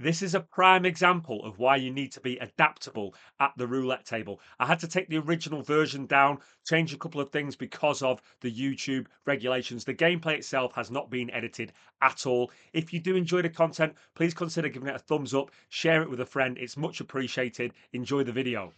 This is a prime example of why you need to be adaptable at the roulette table. I had to take the original version down, change a couple of things because of the YouTube regulations. The gameplay itself has not been edited at all. If you do enjoy the content, please consider giving it a thumbs up, share it with a friend. It's much appreciated. Enjoy the video.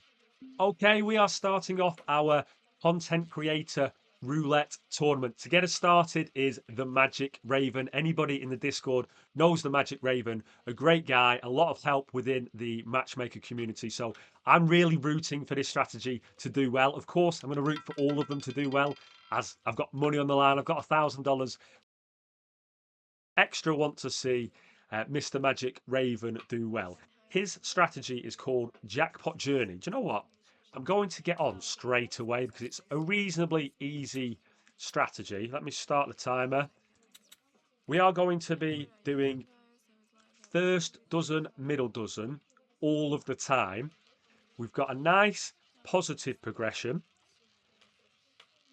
Okay, we are starting off our content creator roulette tournament. To get us started is the Magic Raven. Anybody in the Discord knows the Magic Raven, a great guy, a lot of help within the matchmaker community. So I'm really rooting for this strategy to do well. Of course, I'm going to root for all of them to do well, as I've got money on the line. I've got $1,000 extra. Want to see Mr. Magic Raven do well. His strategy is called Jackpot Journey. Do you know what? I'm going to get on straight away because it's a reasonably easy strategy. Let me start the timer. We are going to be doing first dozen, middle dozen all of the time. We've got a nice positive progression.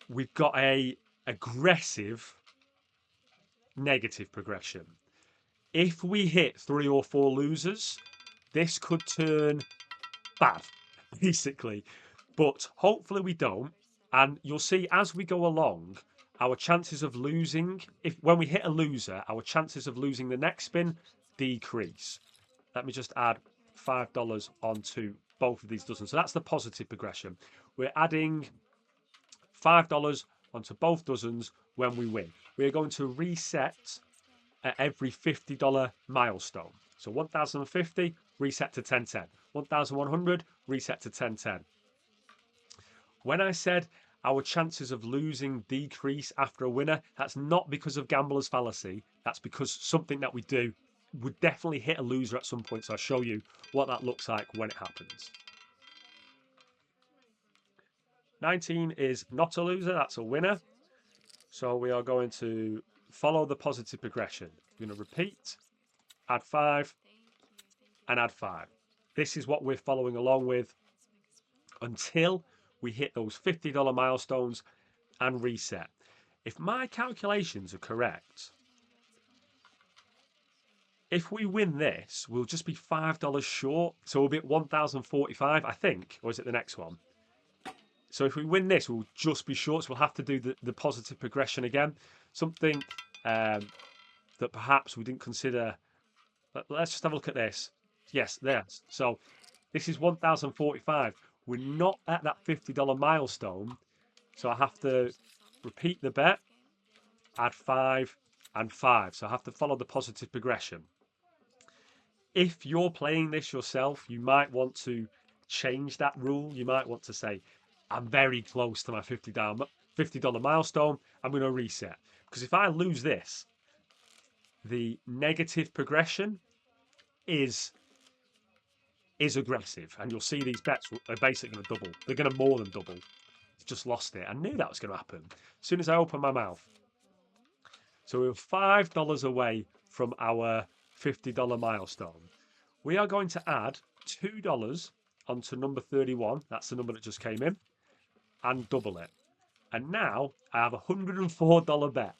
We've got a aggressive negative progression. If we hit 3 or 4 losers, this could turn bad, basically. But hopefully we don't. And you'll see as we go along, our chances of losing, if when we hit a loser, our chances of losing the next spin decrease. Let me just add $5 onto both of these dozens. So that's the positive progression. We're adding $5 onto both dozens when we win. We're going to reset at every $50 milestone. So 1,050, reset to 1010. 1,100, reset to 1010. When I said our chances of losing decrease after a winner, that's not because of gambler's fallacy. That's because something that we do would definitely hit a loser at some point. So I'll show you what that looks like when it happens. 19 is not a loser, that's a winner. So we are going to follow the positive progression. We're going to repeat, add 5, and add 5. This is what we're following along with until we hit those $50 milestones and reset. If my calculations are correct, if we win this, we'll just be $5 short. So we'll be at 1,045, I think. Or is it the next one? So if we win this, we'll just be short. So we'll have to do the positive progression again. Something that perhaps we didn't consider. Let's just have a look at this. Yes, there. So this is 1,045. We're not at that $50 milestone. So I have to repeat the bet, add 5 and 5. So I have to follow the positive progression. If you're playing this yourself, you might want to change that rule. You might want to say, I'm very close to my $50 milestone. I'm going to reset. Because if I lose this, the negative progression is aggressive. And you'll see these bets are basically going to double. They're going to more than double. Just lost it. I knew that was going to happen as soon as I opened my mouth. So we're $5 away from our $50 milestone. We are going to add $2 onto number 31. That's the number that just came in. And double it. And now I have a $104 bet.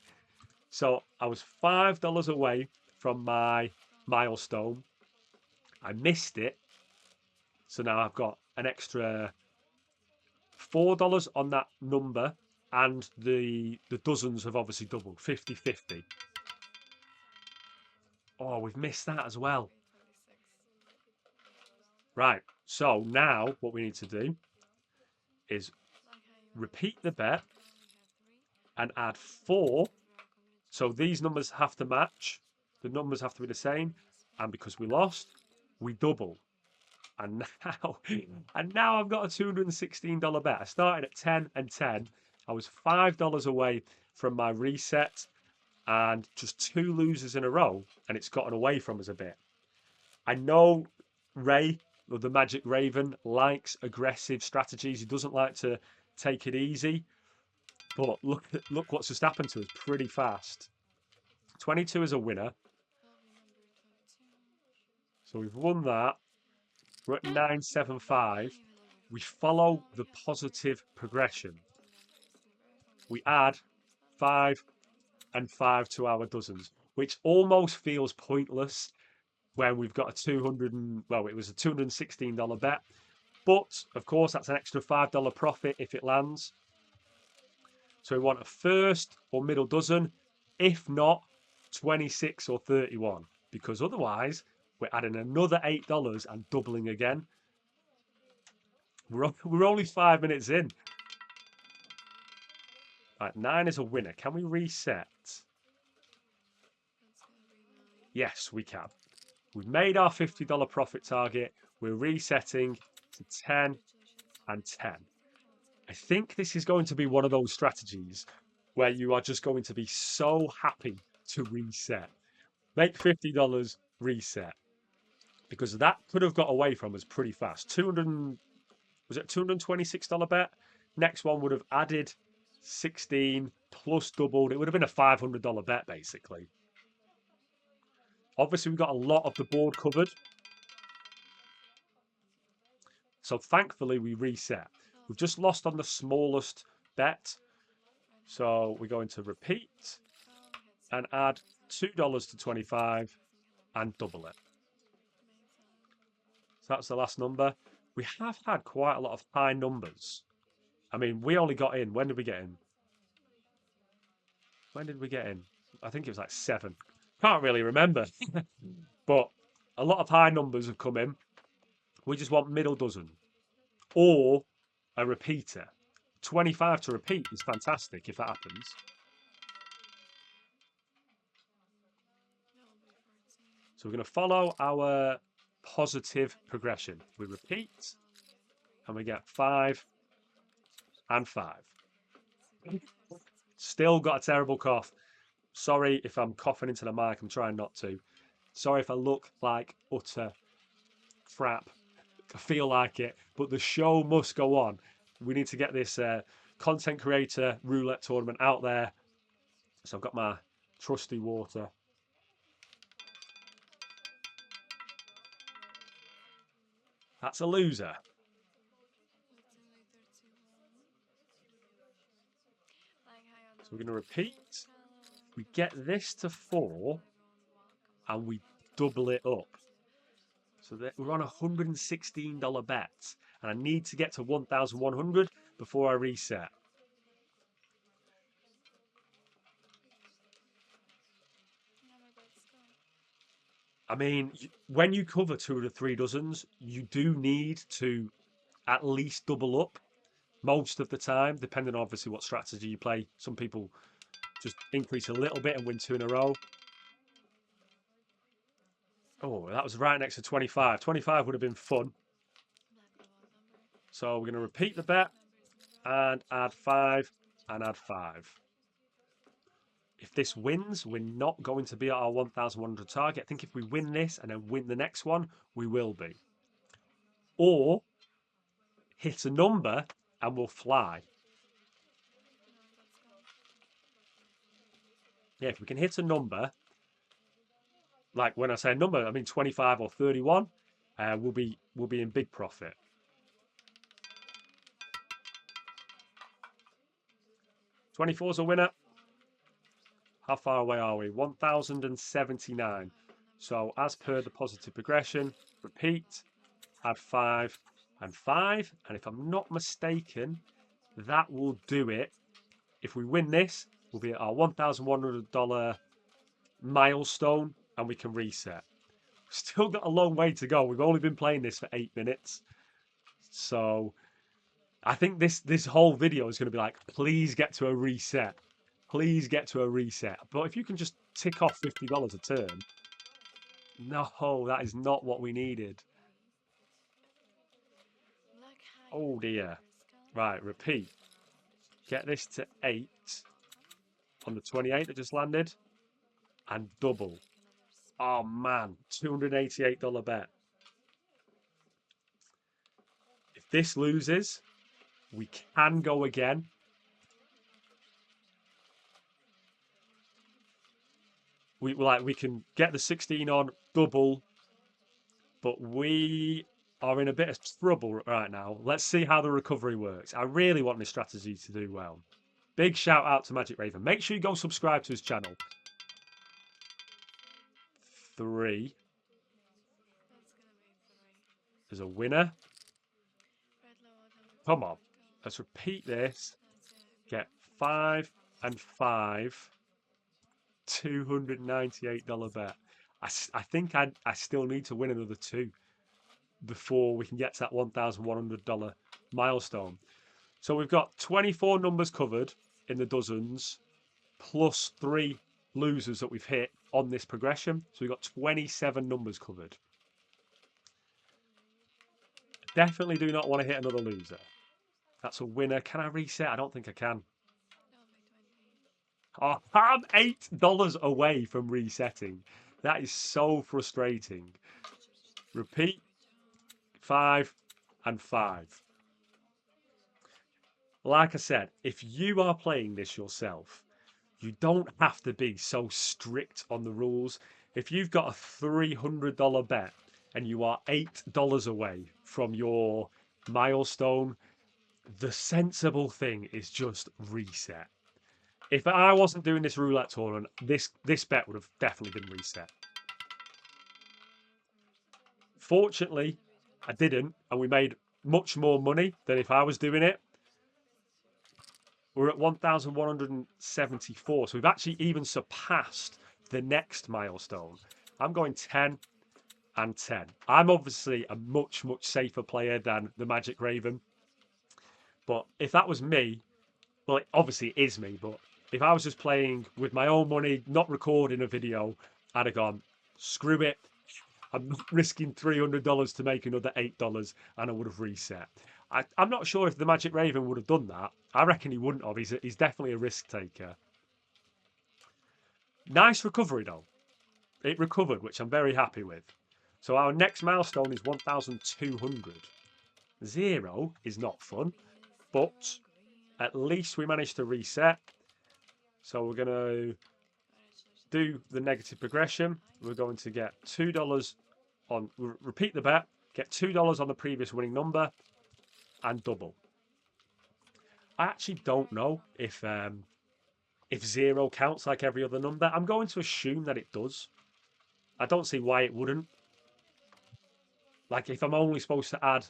So I was $5 away from my milestone. I missed it. So now I've got an extra $4 on that number, and the dozens have obviously doubled, 50-50. Oh, we've missed that as well. Right, so now what we need to do is repeat the bet and add 4. So these numbers have to match. The numbers have to be the same. And because we lost, we double. And now I've got a $216 bet. I started at 10 and 10. I was $5 away from my reset and just 2 losers in a row, and it's gotten away from us a bit. I know Ray, or the Magic Raven, likes aggressive strategies. He doesn't like to take it easy. But look what's just happened to us pretty fast. 22 is a winner. So we've won that. We're at 975. We follow the positive progression. We add 5 and 5 to our dozens, which almost feels pointless when we've got a 200 and, well, it was a $216 bet. But of course, that's an extra $5 profit if it lands. So we want a first or middle dozen, if not 26 or 31, because otherwise we're adding another $8 and doubling again. We're only 5 minutes in. Right, 9 is a winner. Can we reset? Yes, we can. We've made our $50 profit target. We're resetting to 10 and 10. I think this is going to be one of those strategies where you are just going to be so happy to reset. Make $50, reset. Because that could have got away from us pretty fast. Was it $226 bet? Next one would have added 16 plus doubled. It would have been a $500 bet basically. Obviously, we've got a lot of the board covered. So thankfully, we reset. We've just lost on the smallest bet. So we're going to repeat and add $2 to 25 and double it. So that's the last number. We have had quite a lot of high numbers. I mean, we only got in. When did we get in? When did we get in? I think it was like 7. Can't really remember. But a lot of high numbers have come in. We just want middle dozen or a repeater. 25 to repeat is fantastic if that happens. So we're going to follow our positive progression. We repeat and we get 5 and 5. Still got a terrible cough. Sorry if I'm coughing into the mic. I'm trying not to. Sorry if I look like utter crap. I feel like it. But the show must go on. We need to get this content creator roulette tournament out there. So I've got my trusty water. That's a loser. So we're going to repeat. We get this to 4 and we double it up. So we're on a $116 bet. And I need to get to 1,100 before I reset. I mean, when you cover 2 to 3 dozens, you do need to at least double up most of the time, depending on obviously what strategy you play. Some people just increase a little bit and win 2 in a row. Oh, that was right next to 25. 25 would have been fun. So we're going to repeat the bet and add 5 and add 5. If this wins, we're not going to be at our 1,100 target. I think if we win this and then win the next one, we will be. Or hit a number and we'll fly. Yeah, if we can hit a number, like when I say a number, I mean 25 or 31, we'll be in big profit. 24 is a winner. How far away are we? 1,079. So as per the positive progression, repeat, add 5 and 5. And if I'm not mistaken, that will do it. If we win this, we'll be at our $1,100 milestone and we can reset. Still got a long way to go. We've only been playing this for 8 minutes. So I think this whole video is going to be like, please get to a reset. Please get to a reset. But if you can just tick off $50 a turn. No, that is not what we needed. Oh dear. Right, repeat. Get this to 8 on the 28 that just landed. And double. Oh man, $288 bet. If this loses, we can go again. We can get the 16 on, double, but we are in a bit of trouble right now. Let's see how the recovery works. I really want this strategy to do well. Big shout out to Magic Raven. Make sure you go subscribe to his channel. 3. There's a winner. Come on. Let's repeat this. Get 5 and 5. $298 bet. I think I still need to win another 2 before we can get to that $1,100 milestone. So we've got 24 numbers covered in the dozens, plus 3 losers that we've hit on this progression. So we've got 27 numbers covered. Definitely do not want to hit another loser. That's a winner. Can I reset? I don't think I can. Oh, I'm $8 away from resetting. That is so frustrating. Repeat. 5 and 5. Like I said, if you are playing this yourself, you don't have to be so strict on the rules. If you've got a $300 bet and you are $8 away from your milestone, the sensible thing is just reset. If I wasn't doing this roulette tournament, this bet would have definitely been reset. Fortunately, I didn't, and we made much more money than if I was doing it. We're at 1,174, so we've actually even surpassed the next milestone. I'm going 10 and 10. I'm obviously a much safer player than the Magic Raven, but if that was me, well, obviously it is me, but if I was just playing with my own money, not recording a video, I'd have gone, screw it. I'm not risking $300 to make another $8, and I would have reset. I'm not sure if the Magic Raven would have done that. I reckon he wouldn't have. He's definitely a risk taker. Nice recovery, though. It recovered, which I'm very happy with. So our next milestone is 1,200. 0 is not fun, but at least we managed to reset. So we're going to do the negative progression. We're going to get $2 on, repeat the bet, get $2 on the previous winning number, and double. I actually don't know if 0 counts like every other number. I'm going to assume that it does. I don't see why it wouldn't. Like if I'm only supposed to add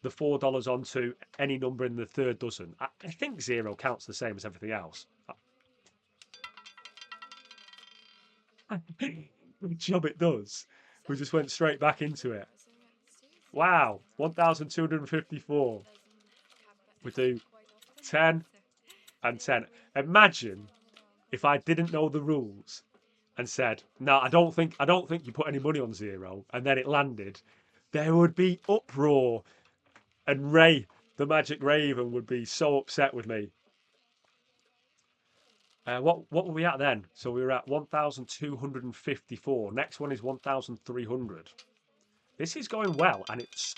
the $4 onto any number in the third dozen, I think 0 counts the same as everything else. Good job it does. We just went straight back into it. Wow, 1,254. We do 10 and 10. Imagine if I didn't know the rules and said, "No, I don't think you put any money on 0," and then it landed. There would be uproar, and Ray, the Magic Raven, would be so upset with me. What were we at then? So we were at 1,254. Next one is 1,300. This is going well, and it's...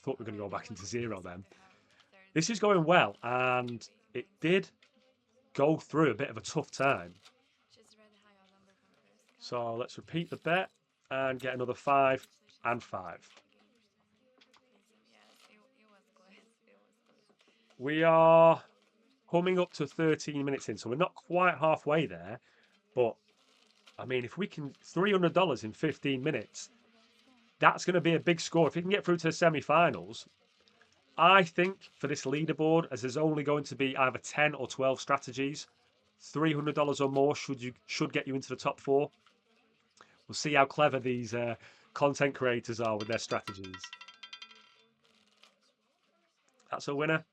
thought we were going to go back into 0 then. This is going well, and it did go through a bit of a tough time. So let's repeat the bet and get another 5 and 5. We are coming up to 13 minutes in, so we're not quite halfway there. But, I mean, if we can... $300 in 15 minutes, that's going to be a big score. If we can get through to the semi-finals, I think for this leaderboard, as there's only going to be either 10 or 12 strategies, $300 or more should get you into the top 4. We'll see how clever these content creators are with their strategies. That's a winner.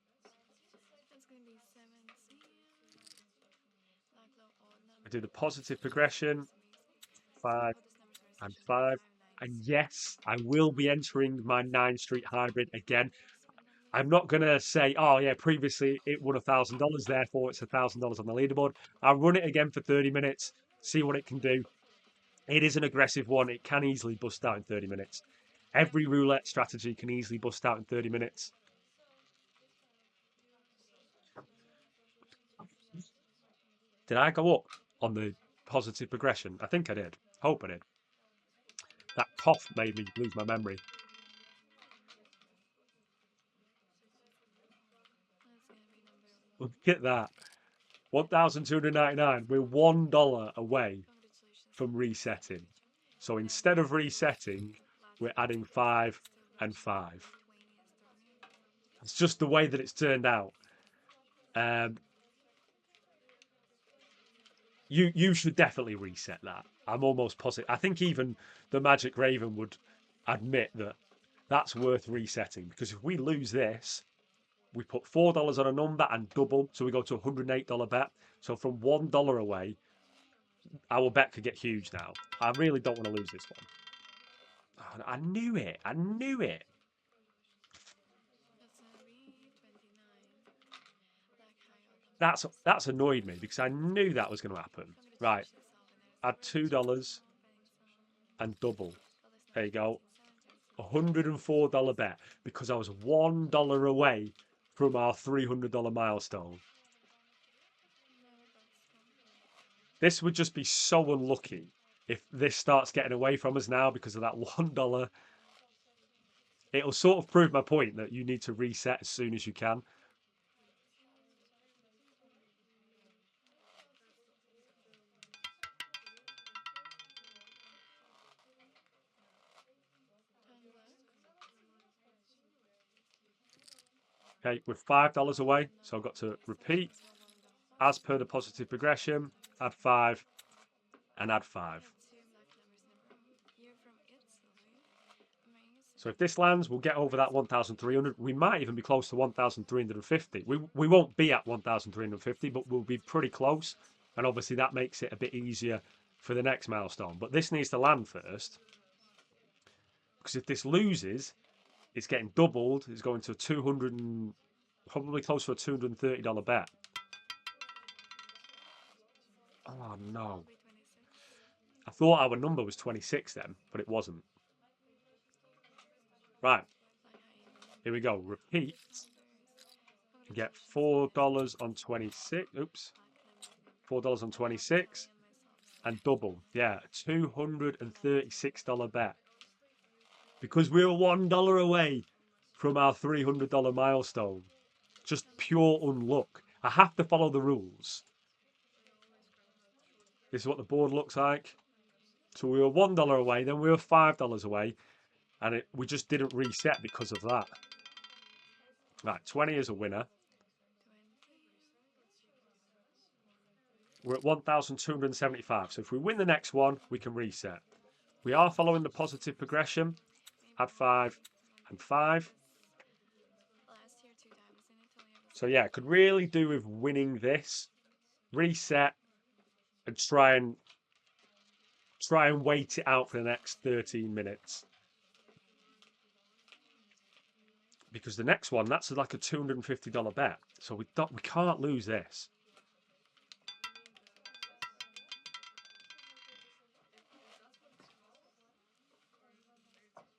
I do the positive progression, 5 and 5. And yes, I will be entering my 9 Street Hybrid again. I'm not going to say, oh, yeah, previously it won $1,000, therefore it's $1,000 on the leaderboard. I'll run it again for 30 minutes, see what it can do. It is an aggressive one. It can easily bust out in 30 minutes. Every roulette strategy can easily bust out in 30 minutes. Did I go up on the positive progression? I think I did. Hope I did. That cough made me lose my memory. Look at that. 1,299. We're $1 away from resetting. So instead of resetting, we're adding 5 and 5. It's just the way that it's turned out. You should definitely reset that. I'm almost positive. I think even the Magic Raven would admit that that's worth resetting, because if we lose this, we put $4 on a number and double, so we go to a $108 bet. So from $1 away, our bet could get huge now. I really don't want to lose this one. I knew it. I knew it. That's annoyed me because I knew that was going to happen. Right, add $2 and double. There you go. $104 bet because I was $1 away from our $300 milestone. This would just be so unlucky if this starts getting away from us now because of that $1. It'll sort of prove my point that you need to reset as soon as you can. Okay, we're $5 away, so I've got to repeat as per the positive progression, add 5 and add 5. So if this lands, we'll get over that 1,300. We might even be close to 1,350. We won't be at 1,350, but we'll be pretty close. And obviously that makes it a bit easier for the next milestone. But this needs to land first. Because if this loses, it's getting doubled. It's going to 200 and probably close to a $230 bet. Oh no. I thought our number was 26 then, but it wasn't. Right. Here we go. Repeat. Get $4 on 26. Oops. $4 on 26. And double. Yeah, $236 bet. Because we're $1 away from our $300 milestone. Just pure unluck. I have to follow the rules. This is what the board looks like. So we were $1 away, then we were $5 away, and we just didn't reset because of that. Right, 20 is a winner. We're at 1,275. So if we win the next one, we can reset. We are following the positive progression. Add 5 and 5. So yeah, could really do with winning this, reset, and try and wait it out for the next 13 minutes. Because the next one, that's like a $250 bet. So we can't lose this.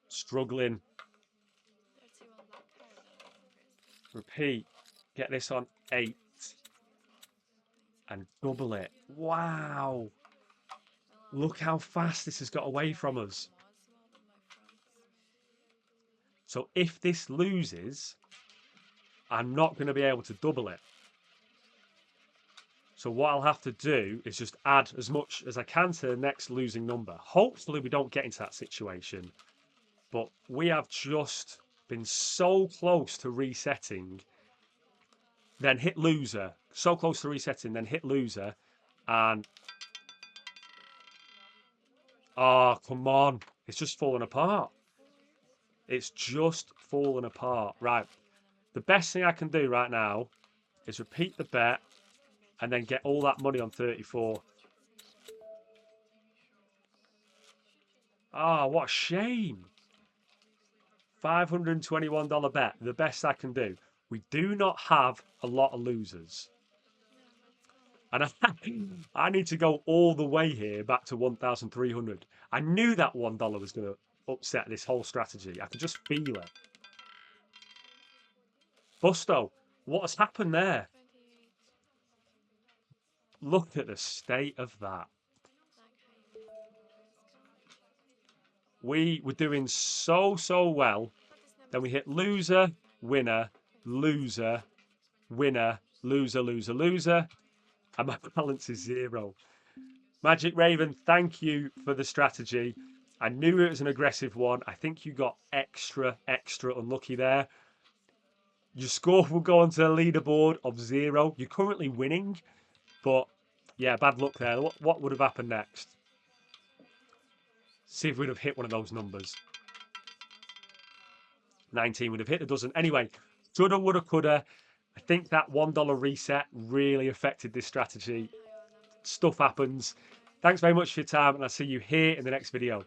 Struggling. Repeat. Get this on 8. And double it. Wow. Look how fast this has got away from us. So if this loses, I'm not going to be able to double it. So what I'll have to do is just add as much as I can to the next losing number. Hopefully we don't get into that situation. But we have just been so close to resetting, then hit loser. So close to resetting, then hit loser. And oh, come on. It's just fallen apart. It's just fallen apart. Right. The best thing I can do right now is repeat the bet and then get all that money on 34. Ah, oh, what a shame. $521 bet. The best I can do. We do not have a lot of losers. And I need to go all the way here back to 1,300. I knew that $1 was going to upset this whole strategy. I could just feel it. Busto, what has happened there? Look at the state of that. We were doing so well. Then we hit loser, winner, loser, winner, loser, loser, loser. And my balance is 0. Magic Raven, thank you for the strategy. I knew it was an aggressive one. I think you got extra unlucky there. Your score will go onto the leaderboard of 0. You're currently winning, but yeah, bad luck there. What would have happened next? See if we'd have hit one of those numbers. 19 would have hit a dozen. Anyway, shoulda, woulda, coulda. I think that $1 reset really affected this strategy. Stuff happens. Thanks very much for your time, and I'll see you here in the next video.